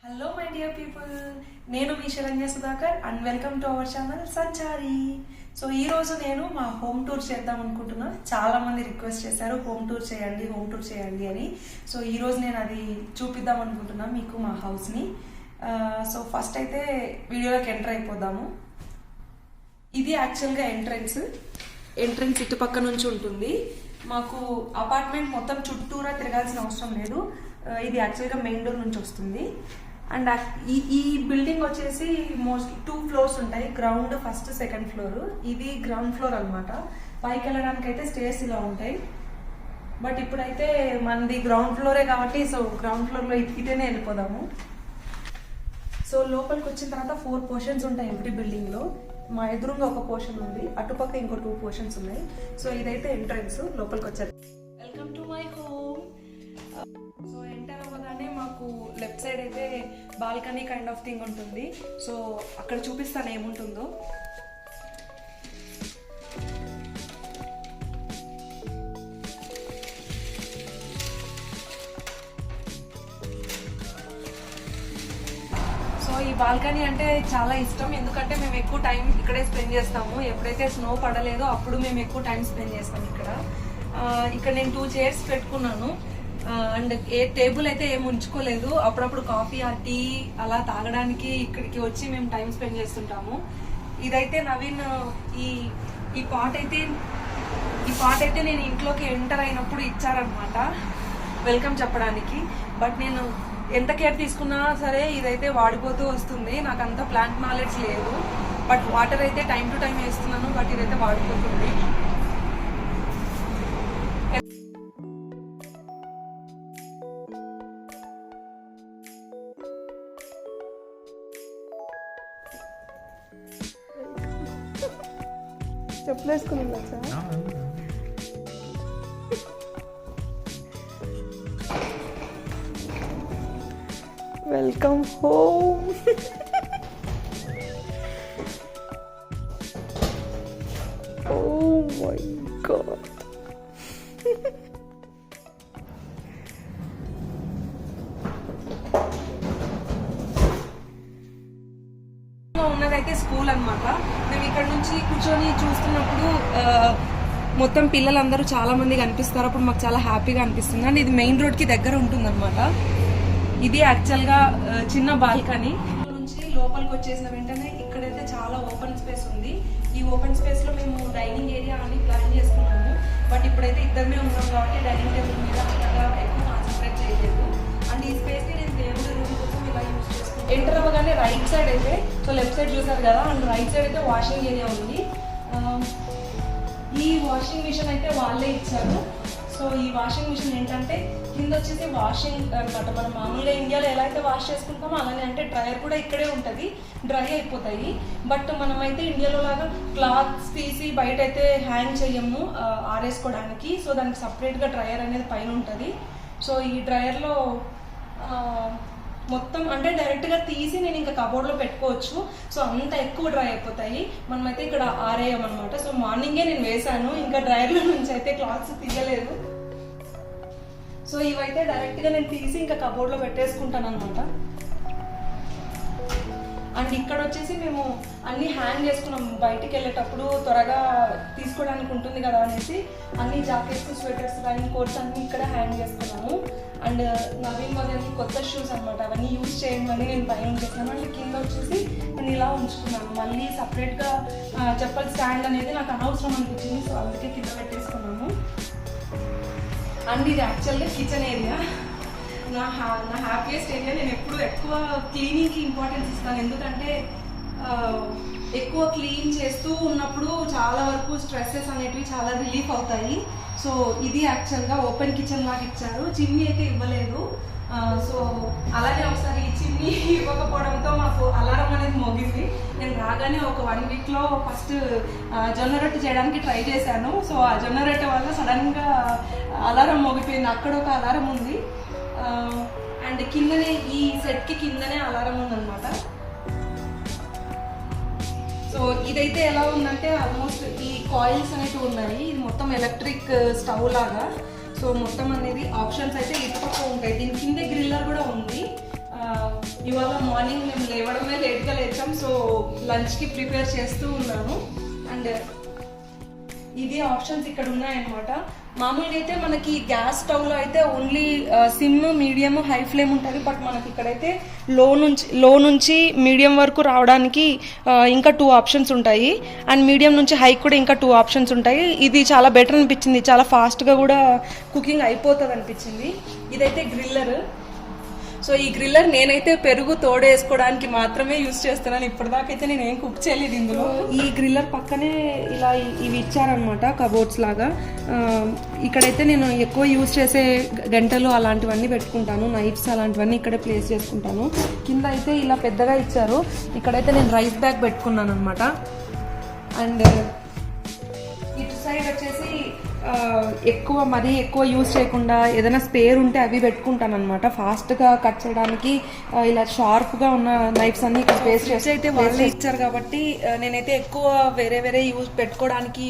Hello my dear people, నేను మీ Saranya Sudhakar and welcome to our channel Sanchari. So ఈరోజు నేను మా హోమ్ టూర్ చేద్దాం అనుకుంటున్నా. చాలా మంది రిక్వెస్ట్ చేశారు హోమ్ టూర్ చేయండి అని. సో ఈరోజు నేను అది చూపిద్దాం అనుకుంటున్నా మీకు మా హౌస్ని. సో ఫస్ట్ అయితే వీడియోలోకి ఎంటర్ అయిపోదాము. ఇది యాక్చువల్గా ఎంట్రన్స్ ఇటు పక్క నుంచి ఉంటుంది. మాకు అపార్ట్మెంట్ మొత్తం చుట్టూరా తిరగాల్సిన అవసరం లేదు. ఇది యాక్చువల్గా మెయిన్ డోర్ నుంచి వస్తుంది. అండ్ ఈ బిల్డింగ్ వచ్చేసి మోస్ట్లీ 2 ఫ్లోర్స్ ఉంటాయి. Ground first, second floor. ఇది గ్రౌండ్ ఫ్లోర్ అనమాట. పైకి వెళ్ళడానికి అయితే స్టేర్స్ ఇలా ఉంటాయి. బట్ ఇప్పుడైతే మనది గ్రౌండ్ ఫ్లోరే కాబట్టి సో గ్రౌండ్ ఫ్లోర్లో ఇటేనే వెళ్ళిపోదాము. సో లోపలికి వచ్చిన తర్వాత 4 పోర్షన్స్ ఉంటాయి ఎవ్రీ బిల్డింగ్లో. మా ఎదురుగా ఒక పోర్షన్ ఉంది, అటుపక్క ఇంకో 2 పోర్షన్స్ ఉన్నాయి. సో ఇదైతే ఎంట్రన్స్. లోపలికి వచ్చారు. Welcome to my home. So enter అవ్వగానే మాకు లెఫ్ట్ సైడ్ అయితే బాల్కనీ కైండ్ ఆఫ్ థింగ్ ఉంటుంది. సో అక్కడ చూపిస్తాను ఏముంటుందో. సో ఈ బాల్కనీ అంటే చాలా ఇష్టం, ఎందుకంటే మేము ఎక్కువ టైం ఇక్కడే స్పెండ్ చేస్తాము. ఎప్పుడైతే స్నో పడలేదో అప్పుడు మేము ఎక్కువ టైం స్పెండ్ చేస్తాం ఇక్కడ. నేను 2 చైర్స్ పెట్టుకున్నాను. అండ్ టేబుల్ అయితే ఏమి ఉంచుకోలేదు. అప్పుడప్పుడు కాఫీ టీ అలా తాగడానికి ఇక్కడికి వచ్చి మేము టైం స్పెండ్ చేస్తుంటాము. ఇదైతే నవీన్ ఈ పాట్ అయితే నేను ఇంట్లోకి ఎంటర్ అయినప్పుడు ఇచ్చారనమాట వెల్కమ్ చెప్పడానికి. బట్ నేను ఎంత కేర్ తీసుకున్నా సరే ఇదైతే వాడిపోతూ వస్తుంది. నాకు అంత ప్లాంట్ నాలెడ్జ్ లేదు. బట్ వాటర్ అయితే టైం టు టైం వేస్తున్నాను. బట్ ఇదైతే వాడిపోతుంది. చెప్పులేసుకుని welcome home. Oh my god. ఉన్నదైతే స్కూల్ అనమాట. మేము ఇక్కడ నుంచి కూర్చొని చూస్తున్నప్పుడు మొత్తం పిల్లలందరూ చాలా మంది కనిపిస్తారు. అప్పుడు మాకు చాలా హ్యాపీగా అనిపిస్తుంది. అండ్ ఇది మెయిన్ రోడ్ కి దగ్గర ఉంటుంది అనమాట. ఇది యాక్చువల్గా చిన్న బాల్కనీ నుంచి లోపలికి వచ్చేసిన వెంటనే ఇక్కడైతే చాలా ఓపెన్ స్పేస్ ఉంది. ఈ ఓపెన్ స్పేస్ లో మేము డైనింగ్ ఏరియా అని ప్లాన్ చేసుకున్నాము. బట్ ఇప్పుడైతే ఇద్దరమే ఉన్నాం కాబట్టి డైనింగ్ టేబుల్ మీద అంతగా ఎక్కువ కాన్సన్ట్రేట్ చేయలేదు. అండ్ ఈ స్పేస్ ని నేను దేవుడి రూమ్ కోసం ఇలా యూజ్ చేసుకున్నాను. ఎంటర్ అవ్వగానే రైట్ సైడ్ అయితే, సో లెఫ్ట్ సైడ్ చూసారు కదా, అండ్ రైట్ సైడ్ అయితే వాషింగ్ ఏరియా ఉంది. ఈ వాషింగ్ మిషన్ అయితే వాళ్ళే ఇచ్చారు. సో ఈ వాషింగ్ మిషన్ ఏంటంటే కింద వచ్చేసి వాషింగ్ అనమాట. మనం మామూలుగా ఇండియాలో ఎలా అయితే వాష్ చేసుకుంటామో అలానే, అంటే డ్రైయర్ కూడా ఇక్కడే ఉంటుంది, డ్రై అయిపోతాయి. బట్ మనమైతే ఇండియాలో లాగా క్లాత్స్ తీసి బయట అయితే హ్యాంగ్ చేయము ఆరేసుకోవడానికి. సో దానికి సపరేట్గా డ్రైయర్ అనేది పైన ఉంటుంది. సో ఈ డ్రైయర్లో మొత్తం అంటే డైరెక్ట్గా తీసి నేను ఇంకా కబోర్డ్లో పెట్టుకోవచ్చు. సో అంత ఎక్కువ డ్రై అయిపోతాయి. మనమైతే ఇక్కడ ఆరేయమన్నమాట. సో మార్నింగే నేను వేసాను, ఇంకా డ్రైయర్లో నుంచి అయితే క్లాత్స్ తీయలేదు. సో ఇవైతే డైరెక్ట్గా నేను తీసి ఇంకా కబోర్డ్లో పెట్టేసుకుంటాను అనమాట. అండ్ ఇక్కడ వచ్చేసి మేము అన్ని హ్యాంగ్ చేసుకున్నాం. బయటికి వెళ్ళేటప్పుడు త్వరగా తీసుకోవడానికి ఉంటుంది కదా అనేసి అన్ని జాకెట్స్, స్వెటర్స్, రైన్ కోట్స్ అన్ని ఇక్కడ హ్యాంగ్ చేసుకున్నాము. అండ్ నవీన్ మదర్కి కొత్త షూస్ అనమాట, అవన్నీ యూజ్ చేయమని నేను పైన చేసాను. అండ్ కింద వచ్చేసి నేను ఇలా ఉంచుకున్నాను. మళ్ళీ సపరేట్గా చెప్పల్ స్టాండ్ అనేది నాకు అనవసరం అనిపించింది. సో అందుకే కింద పెట్టేసుకున్నాను. అండ్ ఇది యాక్చువల్గా కిచెన్ ఏరియా. నా హ్యాపీయెస్ట్ ఏరియా. నేను ఎప్పుడు ఎక్కువ క్లీనింగ్కి ఇంపార్టెన్స్ ఇస్తాను, ఎందుకంటే ఎక్కువ క్లీన్ చేస్తూ ఉన్నప్పుడు చాలా వరకు స్ట్రెస్సెస్ అనేటివి చాలా రిలీఫ్ అవుతాయి. సో ఇది యాక్చువల్గా ఓపెన్ కిచెన్ లాగా ఇచ్చారు. చిమ్నీ అయితే ఇవ్వలేదు. సో అలానే ఒకసారి ఈ చిమ్నీ ఇవ్వకపోవడంతో మాకు అలారం అనేది మోగింది. నేను రాగానే ఒక 1 వీక్లో ఫస్ట్ జొన్న రొట్టె చేయడానికి ట్రై చేశాను. సో ఆ జొన్న రొట్టె వల్ల సడన్గా అలారం మోగిపోయింది. అక్కడ ఒక అలారం ఉంది. అండ్ కిందనే ఈ సెట్కి కిందనే అలారం ఉందన్నమాట. సో ఇదైతే ఎలా ఉందంటే ఆల్మోస్ట్ ఈ కాయిల్స్ అనేవి ఉన్నాయి. ఇది మొత్తం ఎలక్ట్రిక్ స్టవ్ లాగా. సో మొత్తం అనేది ఆప్షన్స్ అయితే ఇటు పక్క ఉంటాయి. దీని కింద గ్రిల్లర్ కూడా ఉంది. ఇవాళ మార్నింగ్ మేము లేవడమే లేట్గా లేచాం, సో లంచ్కి ప్రిపేర్ చేస్తూ ఉన్నాను. అండ్ ఇది ఆప్షన్స్ ఇక్కడ ఉన్నాయన్నమాట. మామూలుగా అయితే మనకి గ్యాస్ స్టవ్లో అయితే only SIM, medium, high flame ఉంటుంది. బట్ మనకి ఇక్కడైతే లో నుంచి మీడియం వరకు రావడానికి ఇంకా 2 ఆప్షన్స్ ఉంటాయి. అండ్ మీడియం నుంచి హై కూడా ఇంకా 2 ఆప్షన్స్ ఉంటాయి. ఇది చాలా బెటర్ అనిపించింది, చాలా ఫాస్ట్గా కూడా కుకింగ్ అయిపోతుంది అనిపించింది. ఇదైతే గ్రిల్లర్. సో ఈ గ్రిల్లర్ నేనైతే పెరుగు తోడేసుకోవడానికి మాత్రమే యూజ్ చేస్తున్నాను. ఇప్పటిదాకైతే నేను ఏం కుక్ చేయలేదు ఇందులో. ఈ గ్రిల్లర్ పక్కనే ఇలా ఇవి ఇచ్చారనమాట, కబోర్డ్స్ లాగా. ఇక్కడైతే నేను ఎక్కువ యూజ్ చేసే గంటలు అలాంటివన్నీ పెట్టుకుంటాను, నైఫ్స్ అలాంటివన్నీ ఇక్కడే ప్లేస్ చేసుకుంటాను. కింద అయితే ఇలా పెద్దగా ఇచ్చారు. ఇక్కడైతే నేను రైస్ బ్యాగ్ పెట్టుకున్నాను అనమాట. అండ్ ఇటు సైడ్ వచ్చేసి మరీ ఎక్కువ యూజ్ చేయకుండా ఏదైనా స్పేర్ ఉంటే అవి పెట్టుకుంటాను అనమాట. ఫాస్ట్గా కట్ చేయడానికి ఇలా షార్ప్గా ఉన్న నైఫ్స్ అన్ని ఇక్కడ స్పేస్ చేసి అయితే వాళ్ళే ఇచ్చారు కాబట్టి నేనైతే ఎక్కువ వేరే యూజ్ పెట్టుకోవడానికి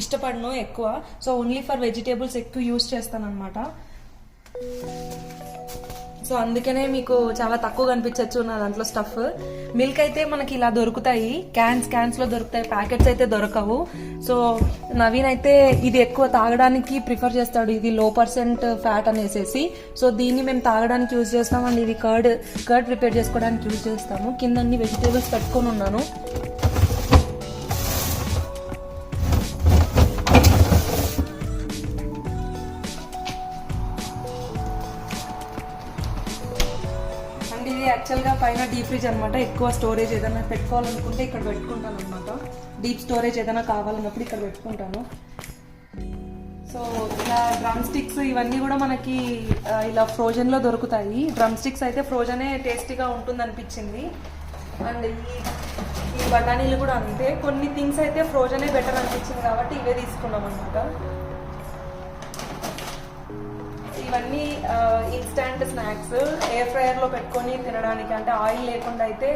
ఇష్టపడను ఎక్కువ. సో ఓన్లీ ఫర్ వెజిటేబుల్స్ ఎక్కువ యూజ్ చేస్తాను అనమాట. సో అందుకనే మీకు చాలా తక్కువ కనిపించచ్చు నా దాంట్లో స్టఫ్. మిల్క్ అయితే మనకి ఇలా దొరుకుతాయి, క్యాన్స్లో దొరుకుతాయి, ప్యాకెట్స్ అయితే దొరకవు. సో నవీన్ అయితే ఇది ఎక్కువ తాగడానికి ప్రిఫర్ చేస్తాడు, ఇది లో% ఫ్యాట్ అనేసి. సో దీన్ని మేము తాగడానికి యూజ్ చేస్తాం. అండ్ ఇది కర్డ్ ప్రిపేర్ చేసుకోవడానికి యూజ్ చేస్తాము. కింద అన్ని వెజిటేబుల్స్ పెట్టుకొని ఉన్నాను. ఇది యాక్చువల్గా పైన డీప్ ఫ్రిడ్జ్ అనమాట. ఎక్కువ స్టోరేజ్ ఏదైనా పెట్టుకోవాలనుకుంటే ఇక్కడ పెట్టుకుంటాను అనమాట. డీప్ స్టోరేజ్ ఏదైనా కావాలన్నప్పుడు ఇక్కడ పెట్టుకుంటాను. సో ఇలా డ్రమ్ స్టిక్స్ ఇవన్నీ కూడా మనకి ఇలా ఫ్రోజన్లో దొరుకుతాయి. డ్రమ్ స్టిక్స్ అయితే ఫ్రోజనే టేస్టీగా ఉంటుంది అనిపించింది. అండ్ ఈ బఠానీలు కూడా అంతే. కొన్ని థింగ్స్ అయితే ఫ్రోజనే బెటర్ అనిపించింది కాబట్టి ఇవే తీసుకున్నాం అనమాట. ఇవన్నీ ఇన్స్టాంట్ స్నాక్స్, ఎయిర్ ఫ్రైయర్లో పెట్టుకొని తినడానికి, అంటే ఆయిల్ లేకుండా అయితే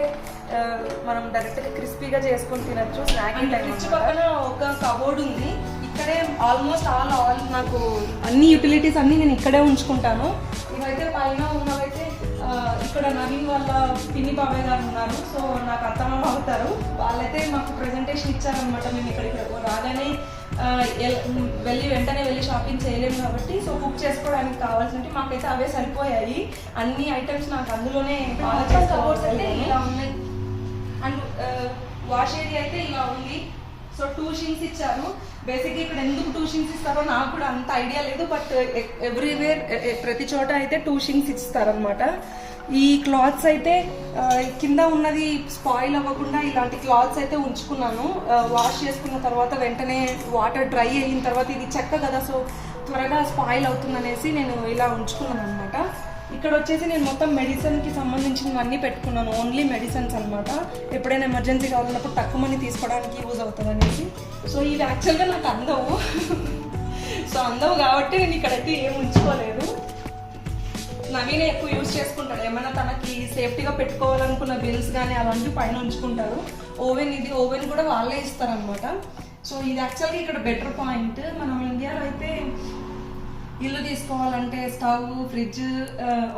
మనం డైరెక్ట్గా క్రిస్పీగా చేసుకొని తినచ్చు. Snacking time. పక్కన ఒక కబోర్డ్ ఉంది. ఇక్కడే ఆల్మోస్ట్ ఆల్ నాకు అన్ని యూటిలిటీస్ అన్నీ నేను ఇక్కడే ఉంచుకుంటాను. ఇవైతే పైన ఉన్నవైతే ఇక్కడ నవీన్ వాళ్ళ పిన్ని బాబాయ్ గారు ఉన్నారు. సో నాకు అత్తమ్మ అవుతారు. వాళ్ళైతే మాకు ప్రెజెంటేషన్ ఇచ్చారనమాట. మేము ఇక్కడికి రాగానే వెంటనే వెళ్ళి షాపింగ్ చేయలేము కాబట్టి సో కుక్ చేసుకోవడానికి కావాల్సినవి మాకైతే అవే సరిపోయాయి. అన్ని ఐటమ్స్ నాకు అందులోనే కబోర్డ్స్ అయితే ఇలా ఉన్నాయి. అండ్ వాష్ ఏరియా అయితే ఇలా ఉంది. సో 2 షింక్స్ ఇచ్చారు. బేసిక్గా ఇక్కడ ఎందుకు 2 షింక్స్ ఇస్తారో నాకు కూడా అంత ఐడియా లేదు. బట్ ఎవ్రీవేర్ ప్రతి చోట అయితే 2 షింక్స్ ఇస్తారనమాట. ఈ క్లాత్స్ అయితే కింద ఉన్నది స్పాయిల్ అవ్వకుండా ఇలాంటి క్లాత్స్ అయితే ఉంచుకున్నాను. వాష్ చేసుకున్న తర్వాత వెంటనే వాటర్ డ్రై అయిన తర్వాత ఇది చెక్క కదా, సో త్వరగా స్పాయిల్ అవుతుందనేసి నేను ఇలా ఉంచుకున్నాను అనమాట. ఇక్కడ వచ్చేసి నేను మొత్తం మెడిసిన్కి సంబంధించినవన్నీ పెట్టుకున్నాను. ఓన్లీ మెడిసిన్స్ అనమాట. ఎప్పుడైనా ఎమర్జెన్సీ కావాలన్నప్పుడు తక్కువని తీసుకోవడానికి యూజ్ అవుతుంది అనేసి. సో ఇవి యాక్చువల్గా నాకు అందవు కాబట్టి నేను ఇక్కడైతే ఏం ఉంచుకోలేదు. నవీనే ఎక్కువ యూజ్ చేసుకుంటాడు. ఏమైనా తనకి సేఫ్టీగా పెట్టుకోవాలనుకున్న బిల్స్ కానీ అలాంటివి పైన ఉంచుకుంటారు. ఓవెన్ కూడా వాళ్ళే ఇస్తారనమాట. సో ఇది యాక్చువల్గా ఇక్కడ బెటర్ పాయింట్. మనం ఇండియాలో అయితే ఇల్లు తీసుకోవాలంటే స్టవ్, ఫ్రిడ్జ్,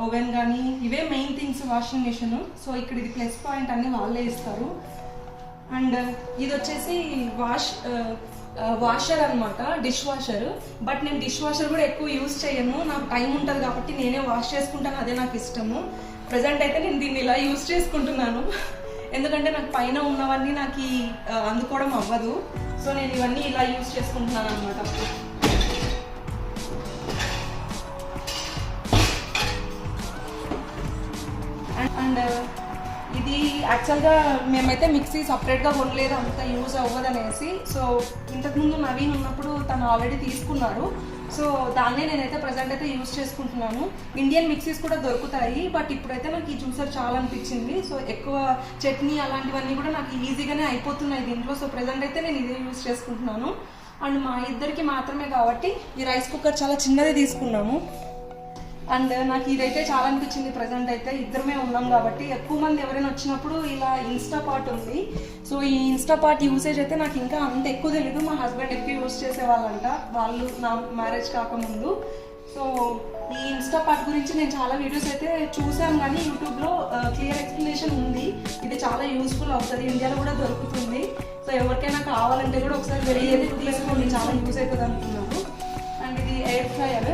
ఓవెన్ కానీ ఇవే main things, washing machine. So ఇక్కడ ఇది ప్లస్ పాయింట్ అన్ని వాళ్ళే ఇస్తారు. అండ్ ఇది వచ్చేసి వాషర్ అనమాట, డిష్ వాషర్. బట్ నేను డిష్ వాషర్ కూడా ఎక్కువ యూజ్ చేయను. నాకు టైం ఉంటుంది కాబట్టి నేనే వాష్ చేసుకుంటాను, అదే నాకు ఇష్టము. ప్రజెంట్ అయితే నేను దీన్ని ఇలా యూజ్ చేసుకుంటున్నాను. ఎందుకంటే నాకు పైన ఉన్నవన్నీ నాకు అందుకోవడం అవ్వదు. సో నేను ఇవన్నీ ఇలా యూజ్ చేసుకుంటున్నాను అనమాట. అండ్ ఇది యాక్చువల్గా మేమైతే మిక్సీ సపరేట్గా కొనలేదు, అంత యూజ్ అవ్వదనేసి. సో ఇంతకుముందు నవీన్ ఉన్నప్పుడు తను ఆల్రెడీ తీసుకున్నారు. సో దాన్నే నేనైతే ప్రజెంట్ అయితే యూజ్ చేసుకుంటున్నాను. ఇండియన్ మిక్సీస్ కూడా దొరుకుతాయి. బట్ ఇప్పుడైతే నాకు ఈ జ్యూసర్ చాలా అనిపించింది. సో ఎక్కువ చట్నీ అలాంటివన్నీ కూడా నాకు ఈజీగానే అయిపోతున్నాయి దీంట్లో. సో ప్రజెంట్ అయితే నేను ఇదే యూజ్ చేసుకుంటున్నాను. అండ్ మా ఇద్దరికి మాత్రమే కాబట్టి ఈ రైస్ కుక్కర్ చాలా చిన్నది తీసుకున్నాము. అండ్ నాకు ఇదైతే చాలా అనిపించింది. ప్రజెంట్ అయితే ఇద్దరమే ఉన్నాం కాబట్టి. ఎక్కువ మంది ఎవరైనా వచ్చినప్పుడు ఇలా ఇన్స్టాపాట్ ఉంది. సో ఈ ఇన్స్టాపాట్ యూసేజ్ అయితే నాకు ఇంకా అంత ఎక్కువ తెలీదు. మా హస్బెండ్ ఎక్కువ యూజ్ చేసేవాళ్ళంట, వాళ్ళు నా మ్యారేజ్ కాకముందు. సో ఈ ఇన్స్టా పార్ట్ గురించి నేను చాలా వీడియోస్ అయితే చూసాను, కానీ యూట్యూబ్లో క్లియర్ ఎక్స్ప్లెనేషన్ ఉంది. ఇది చాలా యూస్ఫుల్ అవుతుంది, ఇండియాలో కూడా దొరుకుతుంది. సో ఎవరికైనా కావాలంటే కూడా ఒకసారి వెళ్ళి తీసుకోండి, చాలా యూస్ అవుతుంది అనుకున్నాను. అండ్ ఇది ఎయిర్ ఫ్రైయర్.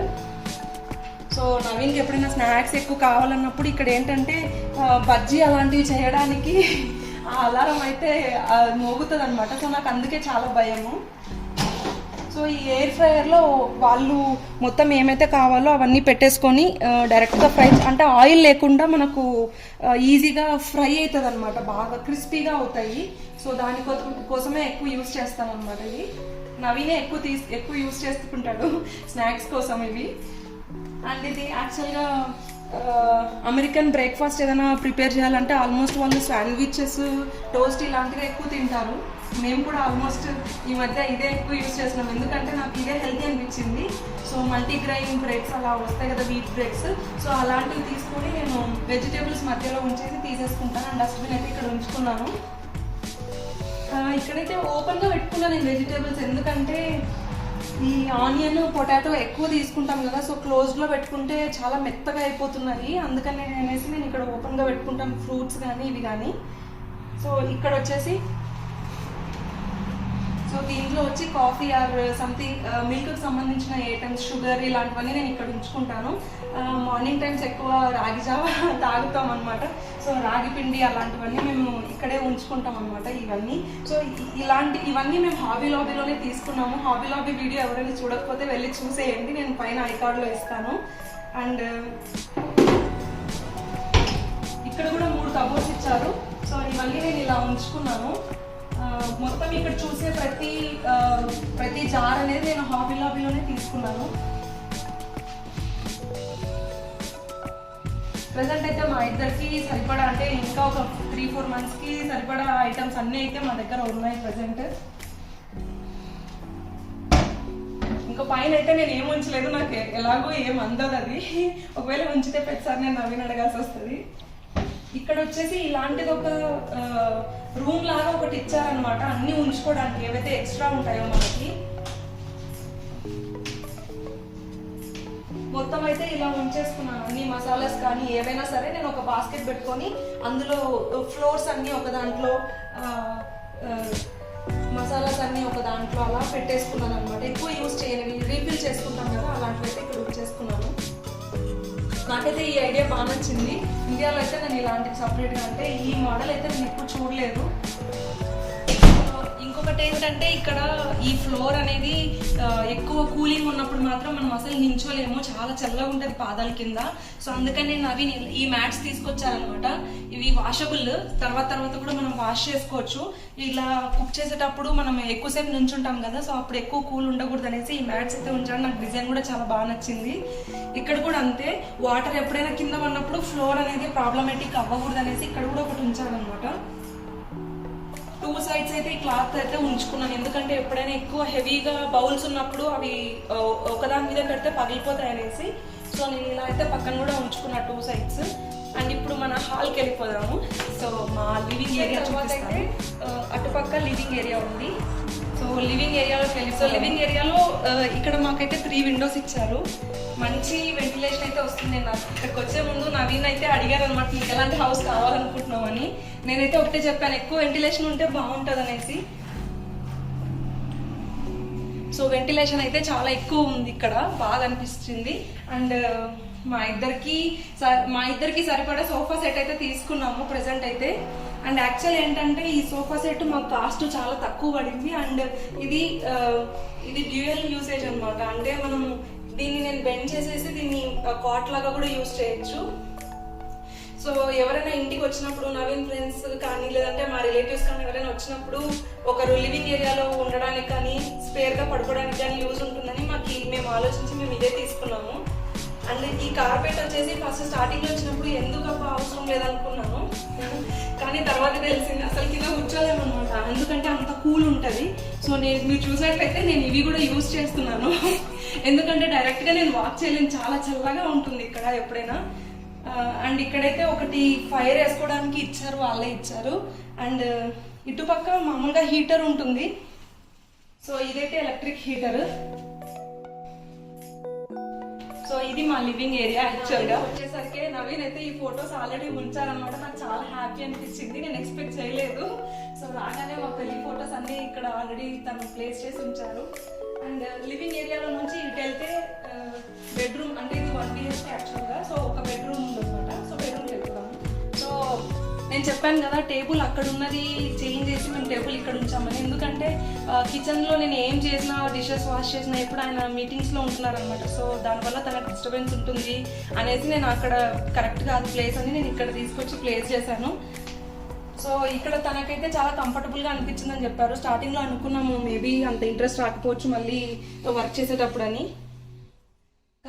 సో నవీన్కి ఎప్పుడైనా స్నాక్స్ ఎక్కువ కావాలన్నప్పుడు ఇక్కడ ఏంటంటే బజ్జీ అలాంటివి చేయడానికి ఆ అలారం అయితే మోగుతుంది అనమాట. సో నాకు అందుకే చాలా భయము. సో ఈ ఎయిర్ ఫ్రైయర్లో వాళ్ళు మొత్తం ఏమైతే కావాలో అవన్నీ పెట్టేసుకొని డైరెక్ట్గా ఫ్రై, అంటే ఆయిల్ లేకుండా మనకు ఈజీగా ఫ్రై అవుతుంది అనమాట, బాగా క్రిస్పీగా అవుతాయి. సో కోసమే ఎక్కువ యూస్ చేస్తాను అనమాట. ఇది నవీనే ఎక్కువ యూస్ చేసుకుంటాడు స్నాక్స్ కోసం ఇవి. అండ్ ఇది యాక్చువల్గా అమెరికన్ బ్రేక్ఫాస్ట్ ఏదైనా ప్రిపేర్ చేయాలంటే ఆల్మోస్ట్ వాళ్ళు శాండ్విచెస్, టోస్ట్ ఇలాంటివి ఎక్కువ తింటారు. మేము కూడా ఆల్మోస్ట్ ఈ మధ్య ఇదే ఎక్కువ యూస్ చేస్తున్నాం, ఎందుకంటే నాకు ఇదే హెల్తీ అనిపించింది. సో మల్టీగ్రెయిన్ బ్రెడ్స్ అలా వస్తాయి కదా, వీట్ బ్రెడ్స్, సో అలాంటివి తీసుకొని నేను వెజిటేబుల్స్ మధ్యలో ఉంచేసి తీసేసుకుంటాను. అండ్ డస్ట్బిన్ అయితే ఇక్కడ ఉంచుకున్నాను. ఇక్కడైతే ఓపెన్గా పెట్టుకున్నాను నేను వెజిటేబుల్స్, ఎందుకంటే ఈ ఆనియన్, పొటాటో ఎక్కువ తీసుకుంటాం కదా, సో క్లోజ్లో పెట్టుకుంటే చాలా మెత్తగా అయిపోతున్నాయి. అందుకని నేను ఇక్కడ ఓపెన్గా పెట్టుకుంటాను ఫ్రూట్స్ కానీ ఇవి కానీ. సో ఇక్కడ వచ్చేసి దీంట్లో వచ్చి కాఫీ ఆర్ సంథింగ్ మిల్క్కి సంబంధించిన ఐటమ్స్, షుగర్ ఇలాంటివన్నీ నేను ఇక్కడ ఉంచుకుంటాను. మార్నింగ్ టైమ్స్ ఎక్కువ రాగి జావ తాగుతాం అనమాట. సో రాగి పిండి అలాంటివన్నీ మేము ఇక్కడే ఉంచుకుంటాం అనమాట ఇవన్నీ. సో ఇవన్నీ మేము హాబీ లాబీలోనే తీసుకున్నాము. హాబీ లాబీ వీడియో ఎవరైనా చూడకపోతే వెళ్ళి చూసేయండి, నేను పైన ఐకార్డ్లో ఇస్తాను. అండ్ ఇక్కడ కూడా 3 కబోర్డ్స్ ఇచ్చారు. సో ఇవన్నీ నేను ఇలా ఉంచుకున్నాను. మొత్తం ఇక్కడ చూసే ప్రతి జార్ అనేది నేను హాబీ లాబీలోనే తీసుకున్నాను. ప్రెసెంట్ అయితే మా ఇద్దరికి సరిపడా, అంటే ఇంకా ఒక 3-4 మంత్స్కి సరిపడా ఐటమ్స్ అన్నీ అయితే మా దగ్గర ఉన్నాయి ప్రెసెంట్. ఇంకా పైన అయితే నేను ఏం ఉంచలేదు, నాకు ఎలాగో ఏం అందదు అది. ఒకవేళ ఉంచితే ప్రతిసారి నేను నవీన్ అడగాల్సి వస్తుంది. ఇక్కడ వచ్చేసి ఇలాంటిది ఒక రూమ్ లాగా ఒకటి ఇచ్చారనమాట, అన్ని ఉంచుకోవడానికి ఏవైతే ఎక్స్ట్రా ఉంటాయో మనకి. మొత్తం అయితే ఇలా ఉంచేసుకున్నాను అన్ని మసాలాస్ కానీ ఏవైనా సరే. నేను ఒక బాస్కెట్ పెట్టుకొని అందులో ఫ్లోర్స్ అన్నీ ఒక దాంట్లో, మసాలాస్ అన్నీ ఒక దాంట్లో అలా పెట్టేసుకున్నాను అనమాట. ఎక్కువ యూజ్ చేయనివి, రీఫిల్ చేసుకుంటాం కదా, అలాంటివి అయితే ఇక్కడ ఉంచేసుకున్నాను. నాకైతే ఈ ఐడియా బాగా నచ్చింది. ఇండియాలో అయితే నేను ఇలాంటివి సపరేట్గా, అంటే ఈ మోడల్ అయితే నేను ఎప్పుడు చూడలేదు. ఇంకొకటి ఏంటంటే ఇక్కడ ఈ ఫ్లోర్ అనేది ఎక్కువ కూలింగ్ ఉన్నప్పుడు మాత్రం మనం అసలు నించోలేము, చాలా చల్లగా ఉంటుంది పాదాల కింద. సో అందుకని నేను అవి ఈ మ్యాట్స్ తీసుకొచ్చారనమాట. ఇవి వాషబుల్, తర్వాత కూడా మనం వాష్ చేసుకోవచ్చు. ఇలా కుక్ చేసేటప్పుడు మనం ఎక్కువసేపు నుంచుంటాం కదా, సో అప్పుడు ఎక్కువ కూల్ ఉండకూడదు అనేసి ఈ మ్యాట్స్ అయితే ఉంచాను. నాకు డిజైన్ కూడా చాలా బాగా నచ్చింది. ఇక్కడ కూడా అంతే, వాటర్ ఎప్పుడైనా కింద ఉన్నప్పుడు ఫ్లోర్ అనేది ప్రాబ్లమేటిక్ అవ్వకూడదు అనేసి ఇక్కడ కూడా ఒకటి ఉంచారనమాట. 2 సైడ్స్ అయితే ఈ క్లాత్ అయితే ఉంచుకున్నాను, ఎందుకంటే ఎప్పుడైనా ఎక్కువ హెవీగా బౌల్స్ ఉన్నప్పుడు అవి ఒకదాని మీద పెడితే పగిలిపోతాయి అనేసి. సో నేను ఇలా అయితే పక్కన కూడా ఉంచుకున్నా 2 సైడ్స్. అండ్ ఇప్పుడు మన హాల్కి వెళ్ళిపోదాము. సో మా లివింగ్ ఏరియా చూపిస్తే అటుపక్క లివింగ్ ఏరియా ఉంది. సో లివింగ్ ఏరియాలోకి వెళ్ళి, సో లివింగ్ ఏరియాలో ఇక్కడ మాకైతే 3 విండోస్ ఇచ్చారు. మంచి వెంటిలేషన్ అయితే వస్తుంది. నాకు ఇక్కడికి వచ్చే ముందు నవీన్ అయితే అడిగారు అనమాట, నీకు ఎలాంటి హౌస్ కావాలనుకుంటున్నావు అని. నేనైతే ఒకటే చెప్పాను, ఎక్కువ వెంటిలేషన్ ఉంటే బాగుంటుంది అనేసి. సో వెంటిలేషన్ అయితే చాలా ఎక్కువ ఉంది ఇక్కడ, బాగా అనిపిస్తుంది. అండ్ మా ఇద్దరికి సరిపడా సోఫా సెట్ అయితే తీసుకున్నాము ప్రెసెంట్ అయితే. అండ్ యాక్చువల్ ఏంటంటే ఈ సోఫా సెట్ మాకు కాస్ట్ చాలా తక్కువ పడింది. అండ్ ఇది డ్యూయల్ యూసేజ్ అనమాట, అంటే మనము దీన్ని నేను బెండ్ చేసేసి దీన్ని కాట్ లాగా కూడా యూజ్ చేయొచ్చు. సో ఎవరైనా ఇంటికి వచ్చినప్పుడు, నవీన్ ఫ్రెండ్స్ కానీ లేదంటే మా రిలేటివ్స్ కానీ ఎవరైనా వచ్చినప్పుడు ఒకరు లివింగ్ ఏరియాలో ఉండడానికి కానీ స్పేర్గా పడుకోవడానికి కానీ యూజ్ ఉంటుందని మేము ఆలోచించి మేము ఇదే తీసుకున్నాము. అండ్ ఈ కార్పెట్ వచ్చేసి ఫస్ట్ స్టార్టింగ్లో వచ్చినప్పుడు ఎందుకు అవసరం లేదనుకున్నాను, కానీ తర్వాత తెలిసింది అసలు కింద కూర్చోలేమన్నమాట, ఎందుకంటే అంత కూల్ ఉంటుంది. సో మీరు చూసినట్లయితే నేను ఇవి కూడా యూజ్ చేస్తున్నాను, ఎందుకంటే డైరెక్ట్గా నేను వాక్ చేయలేను, చాలా చల్లగా ఉంటుంది ఇక్కడ ఎప్పుడైనా. అండ్ ఇక్కడైతే ఒకటి ఫైర్ వేసుకోవడానికి ఇచ్చారు, వాళ్ళే ఇచ్చారు. అండ్ ఇటుపక్క మామూలుగా హీటర్ ఉంటుంది. సో ఇదైతే ఎలక్ట్రిక్ హీటర్. సో సో ఇది మా లివింగ్ ఏరియా. యాక్చువల్ గా వచ్చేసరికి నవీన్ అయితే ఈ ఫొటోస్ ఆల్రెడీ ఉంచారనమాట. నాకు చాలా హ్యాపీ అనిపించింది, నేను ఎక్స్పెక్ట్ చేయలేదు. సో రాగానే మా పెళ్లి ఫొటోస్ అన్ని ఇక్కడ ఆల్రెడీ తను ప్లేస్ చేసి ఉంచారు. అండ్ లివింగ్ ఏరియాలో నుంచి ఇటు వెళ్తే బెడ్రూమ్, అంటే ఇది 1 BHK యాక్చువల్గా. సో ఒక బెడ్రూమ్ ఉందన్నమాట. సో బెడ్రూమ్కి వెళ్తున్నాము. సో నేను చెప్పాను కదా టేబుల్ అక్కడ ఉన్నది చేంజ్ చేసి మేము టేబుల్ ఇక్కడ ఉంచామని. ఎందుకంటే కిచెన్లో నేను ఏం చేసినా, డిషెస్ వాష్ చేసినా ఎప్పుడు ఆయన మీటింగ్స్లో ఉంటున్నారనమాట. సో దానివల్ల తనకు డిస్టర్బెన్స్ ఉంటుంది అనేసి నేను అక్కడ కరెక్ట్ కాదు ప్లేస్ అని నేను ఇక్కడ తీసుకొచ్చి ప్లేస్ చేశాను. సో ఇక్కడ తనకైతే చాలా కంఫర్టబుల్గా అనిపించిందని చెప్పారు. స్టార్టింగ్లో అనుకున్నాము మేబీ అంత ఇంట్రెస్ట్ రాకపోవచ్చు మళ్ళీ వర్క్ చేసేటప్పుడు అని,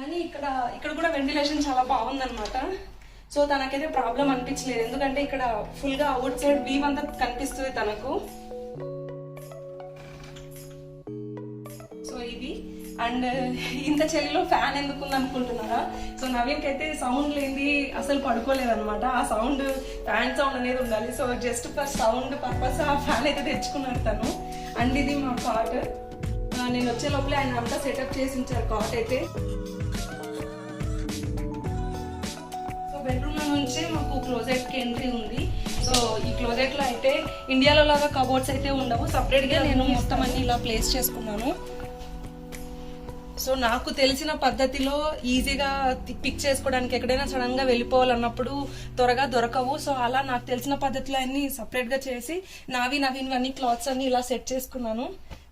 కానీ ఇక్కడ కూడా వెంటిలేషన్ చాలా బాగుందన్నమాట. సో తనకైతే ప్రాబ్లం అనిపించలేదు, ఎందుకంటే ఇక్కడ ఫుల్గా అవుట్ సైడ్ వ్యూ అంతా కనిపిస్తుంది తనకు. సో ఇది అండ్ ఇంత చలిలో ఫ్యాన్ ఎందుకుంది అనుకుంటున్నారా? సో నవీన్కి అయితే సౌండ్ లేని అసలు పడుకోలేదన్నమాట. ఆ సౌండ్, ఫ్యాన్ సౌండ్ అనేది ఉండాలి. So just for sound purpose ఆ ఫ్యాన్ అయితే తెచ్చుకున్నాడు తను. అండ్ ఇది మా కాట్. నేను వచ్చే లోపలే ఆయన అంతా సెటప్ చేసి ఉంచారు కాట్ అయితే. సో బెడ్రూమ్ లో నుంచి మాకు క్లోజెట్ కి ఎంట్రీ ఉంది. సో ఈ క్లోజెట్ లో అయితే ఇండియాలో లాగా కబోర్డ్స్ అయితే ఉండవు, సపరేట్ గా నేను మొత్తం అన్ని ఇలా ప్లేస్ చేసుకున్నాను. సో నాకు తెలిసిన పద్ధతిలో ఈజీగా పిక్ చేసుకోవడానికి, ఎక్కడైనా సడన్ గా వెళ్ళిపోవాలన్నప్పుడు త్వరగా దొరకవు. సో అలా నాకు తెలిసిన పద్ధతిలో అన్ని సపరేట్ గా చేసి నవీన్ అన్ని క్లాత్స్ అన్ని ఇలా సెట్ చేసుకున్నాను.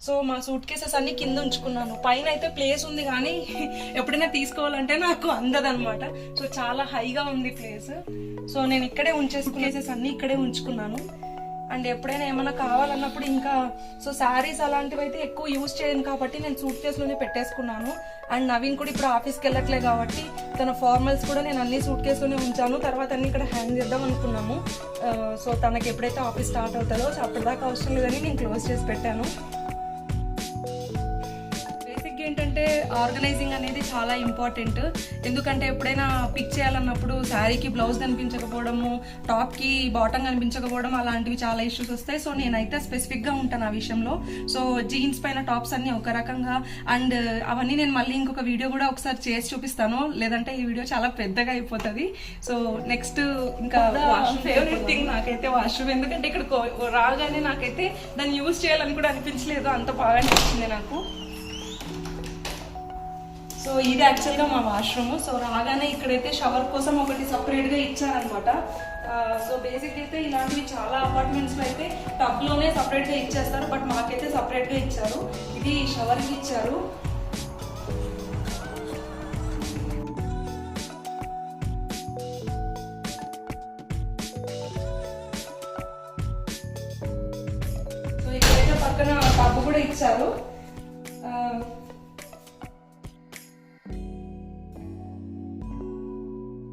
సో మా సూట్ కేసెస్ అన్ని కింద ఉంచుకున్నాను. పైన అయితే ప్లేస్ ఉంది కానీ ఎప్పుడైనా తీసుకోవాలంటే నాకు అందదన్నమాట. సో చాలా హైగా ఉంది ప్లేస్. సో నేను ఇక్కడే కేసెస్ అన్ని ఇక్కడే ఉంచుకున్నాను. అండ్ ఎప్పుడైనా ఏమైనా కావాలన్నప్పుడు ఇంకా సో శారీస్ అలాంటివి అయితే ఎక్కువ యూజ్ చేయను కాబట్టి నేను సూట్ కేసులోనే పెట్టేసుకున్నాను. అండ్ నవీన్ కూడా ఇప్పుడు ఆఫీస్కి వెళ్ళట్లే కాబట్టి తన ఫార్మల్స్ కూడా నేను అన్ని సూట్ కేసులోనే ఉంచాను. తర్వాత అన్ని ఇక్కడ హ్యాంగ్ చేద్దాం అనుకున్నాము. సో తనకి ఎప్పుడైతే ఆఫీస్ స్టార్ట్ అవుతుందో సో అప్పటిదాకా అవసరం లేదని నేను క్లోజ్ చేసి పెట్టాను. ఏంటంటే ఆర్గనైజింగ్ అనేది చాలా ఇంపార్టెంట్. ఎందుకంటే ఎప్పుడైనా పిక్ చేయాలన్నప్పుడు శారీకి బ్లౌజ్ కనిపించకపోవడము, టాప్కి బాటమ్ కనిపించకపోవడం అలాంటివి చాలా ఇష్యూస్ వస్తాయి. సో నేనైతే స్పెసిఫిక్గా ఉంటాను ఆ విషయంలో. సో జీన్స్ పైన టాప్స్ అన్ని ఒక రకంగా, అండ్ అవన్నీ నేను మళ్ళీ ఇంకొక వీడియో కూడా ఒకసారి చేసి చూపిస్తాను, లేదంటే ఈ వీడియో చాలా పెద్దగా అయిపోతుంది. సో నెక్స్ట్ ఇంకా ఫేవరెట్ థింగ్ నాకైతే వాష్రూమ్. ఎందుకంటే ఇక్కడ రాగానే నాకైతే దాన్ని యూజ్ చేయాలని కూడా అనిపించలేదు, అంత బాగా అనిపించింది నాకు. సో ఇది యాక్చువల్గా మా వాష్రూమ్. సో రాగానే ఇక్కడైతే షవర్ కోసం ఒకటి సపరేట్గా ఇచ్చారనమాట. సో బేసిక్ అయితే ఇలాంటివి చాలా అపార్ట్మెంట్స్లో అయితే టబ్లోనే సపరేట్గా ఇచ్చేస్తారు, బట్ మాకైతే సపరేట్గా ఇచ్చారు. ఇది షవర్కి ఇచ్చారు. సో ఇక్కడైతే పక్కన టబ్ కూడా ఇచ్చారు.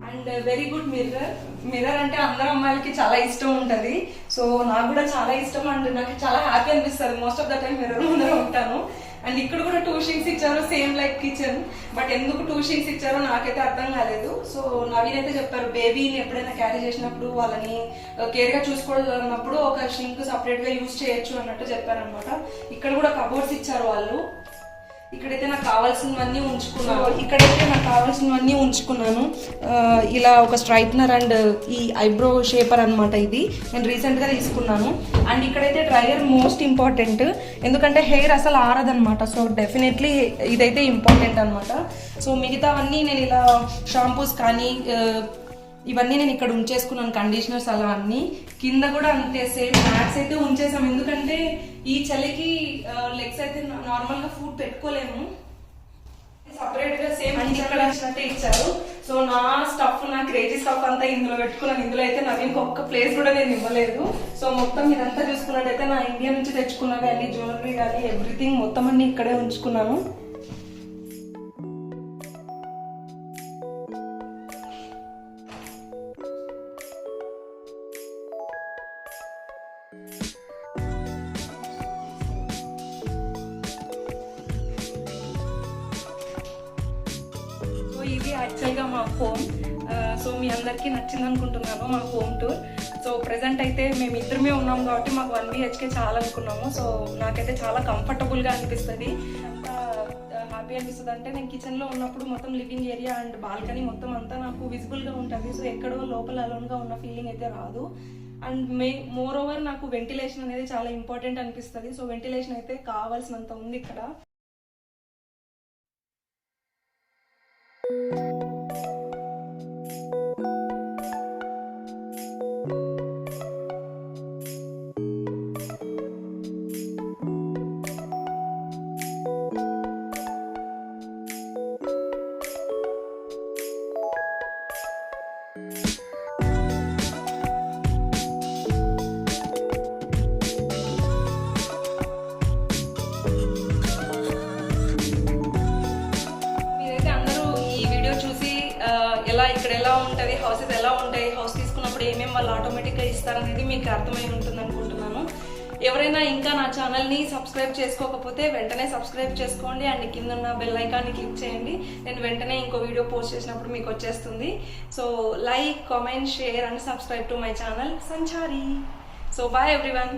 అండ్ వెరీ గుడ్ మిర్రర్ అంటే అందరు అమ్మాయిలకి చాలా ఇష్టం ఉంటుంది. సో నాకు కూడా చాలా ఇష్టం అండ్ నాకు చాలా హ్యాపీ అనిపిస్తుంది. Most of the time mirror ముందర ఉంటాను. అండ్ ఇక్కడ కూడా 2 షింక్స్ ఇచ్చారు, సేమ్ లైక్ కిచెన్. బట్ ఎందుకు 2 షింక్స్ ఇచ్చారో నాకైతే అర్థం కాలేదు. సో నవీన్ అయితే చెప్పారు బేబీని ఎప్పుడైనా క్యారీ చేసినప్పుడు వాళ్ళని కేర్గా చూసుకోవాలన్నప్పుడు ఒక షింక్ సపరేట్గా యూజ్ చేయొచ్చు అన్నట్టు చెప్పారనమాట. ఇక్కడ కూడా కబోర్డ్స్ ఇచ్చారు వాళ్ళు. ఇక్కడైతే నాకు కావాల్సినవన్నీ ఉంచుకున్నాను. ఇలా ఒక స్ట్రైట్నర్ అండ్ ఈ ఐబ్రో షేపర్ అనమాట. ఇది నేను రీసెంట్గా తీసుకున్నాను. అండ్ ఇక్కడైతే డ్రైయర్ మోస్ట్ ఇంపార్టెంట్, ఎందుకంటే హెయిర్ అసలు ఆరదనమాట. సో డెఫినెట్లీ ఇదైతే ఇంపార్టెంట్ అనమాట. సో మిగతావన్నీ నేను ఇలా షాంపూస్ కానీ ఇవన్నీ నేను ఇక్కడ ఉంచేసుకున్నాను, కండిషనర్స్ అలా అన్ని. కింద కూడా అంతే సేమ్ మ్యాట్స్ అయితే ఉంచేసాం, ఎందుకంటే ఈ చలికి లెగ్స్ అయితే నార్మల్గా ఫుడ్ పెట్టుకోలేము. సపరేట్ గా సేమ్ ఇక్కడ ఇచ్చినట్టే ఇచ్చారు. సో నా స్టఫ్, నా క్రేజీ స్టఫ్ అంతా ఇందులో పెట్టుకున్నాను. ఇందులో అయితే నాకు ఇంకొక ప్లేస్ కూడా నేను ఇవ్వలేదు. సో మొత్తం ఇదంతా చూసుకున్నట్టయితే నా ఇండియా నుంచి తెచ్చుకున్నవి అన్ని, జ్యువెలరీ కానీ ఎవ్రీథింగ్ మొత్తం అన్ని ఇక్కడే ఉంచుకున్నాను. ఇది యాక్చువల్గా మా హోమ్. సో మీ అందరికీ నచ్చింది అనుకుంటున్నాను మా హోమ్ టూర్. సో ప్రెసెంట్ అయితే మేము ఇద్దరమే ఉన్నాం కాబట్టి మాకు 1 BHK చాలా అనుకున్నాము. సో నాకైతే చాలా కంఫర్టబుల్గా అనిపిస్తుంది. హ్యాపీ అనిపిస్తుంది అంటే నేను కిచెన్లో ఉన్నప్పుడు మొత్తం లివింగ్ ఏరియా అండ్ బాల్కనీ మొత్తం అంతా నాకు విజిబుల్గా ఉంటుంది. సో ఎక్కడో లోపల అలోన్గా ఉన్న ఫీలింగ్ అయితే రాదు. అండ్ మోర్ ఓవర్ నాకు వెంటిలేషన్ అనేది చాలా ఇంపార్టెంట్ అనిపిస్తుంది. సో వెంటిలేషన్ అయితే కావాల్సినంత ఉంది ఇక్కడ. ఇక్కడ ఎలా ఉంటుంది, హౌసెస్ ఎలా ఉంటాయి, హౌస్ తీసుకున్నప్పుడు ఏమేమి వాళ్ళు ఆటోమేటిక్గా ఇస్తారనేది మీకు అర్థమై ఉంటుంది అనుకుంటున్నాను. ఎవరైనా ఇంకా నా ఛానల్ని సబ్స్క్రైబ్ చేసుకోకపోతే వెంటనే సబ్స్క్రైబ్ చేసుకోండి అండ్ కింద ఉన్న బెల్ ఐకాన్ని క్లిక్ చేయండి. నేను వెంటనే ఇంకో వీడియో పోస్ట్ చేసినప్పుడు మీకు వచ్చేస్తుంది. So like, comment, share and subscribe to my channel Sanchari. So bye everyone.